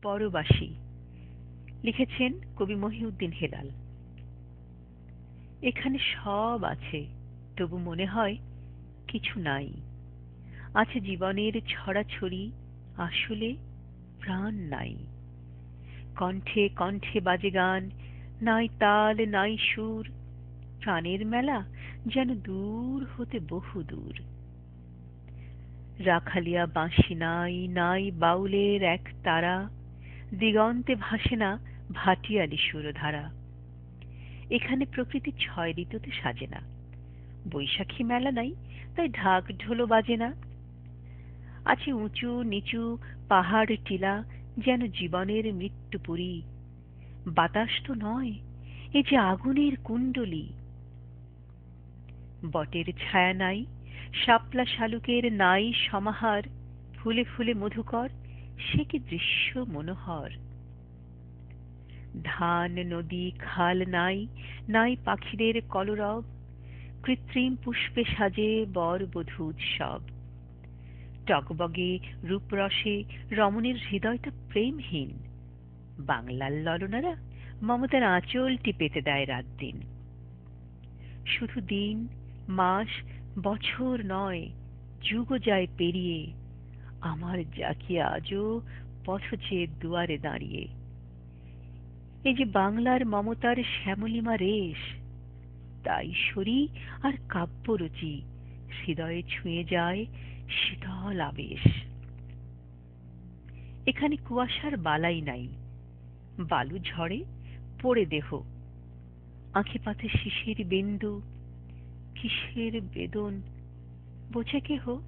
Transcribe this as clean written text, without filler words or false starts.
পরবাসী। লিখেছেন কবি মহিউদ্দিন হেলাল। এখানে সব আছে, তবু মনে হয় কিছু নাই। আছে জীবনের ছড়াছড়ি, আসলে প্রাণ নাই। কণ্ঠে কণ্ঠে বাজে গান, নাই তাল নাই সুর। প্রাণের মেলা যেন দূর হতে বহু দূর। রাখালিয়া বাঁশি নাই, নাই বাউলের এক তারা। দিগন্তে ভাসে না ভাটিয়ালি সুরধারা। এখানে প্রকৃতি ৬ ঋতুতে সাজে না। বৈশাখী মেলা নাই, তাই ঢাক ঢোলও বাজে না। আছে উঁচু নিচু পাহাড় টিলা, যেন জীবনের মৃত্যুপুরী। বাতাস তো নয়, এ যে আগুনের কুণ্ডলী। বটের ছায়া নাই, শাপলা শালুকের নাই সমাহার। ফুলে ফুলে মধুকর, সে কি দৃশ্য মনোহর। ধান নদী খাল নাই, নাই পাখিদের কলরব। কৃত্রিম পুষ্পে সাজে বর বধূ উৎসব। টগবগে রূপরসে রমণীর হৃদয়টা প্রেমহীন। বাংলার ললনারা মমতার আঁচলটি পেতে দেয় রাত দিন। শুধু দিন, মাস, বছর নয়, যুগও যায় পেরিয়ে। আমার জাকিয়ে আজও পথচেয়ে দুয়ারে দাঁড়িয়ে। এই যে বাংলার মমতার শ্যামলিমা রেশ, তাই শরী আর কাব্যরুচি হৃদয়ে ছুঁয়ে যায় শীতল আবেশ। এখানে কুয়াশার বালাই নাই, বালু ঝড়ে পড়ে দেহ। আঁখে পাতে শিশির বিন্দু, কিসের বেদন বোঝে কেহ।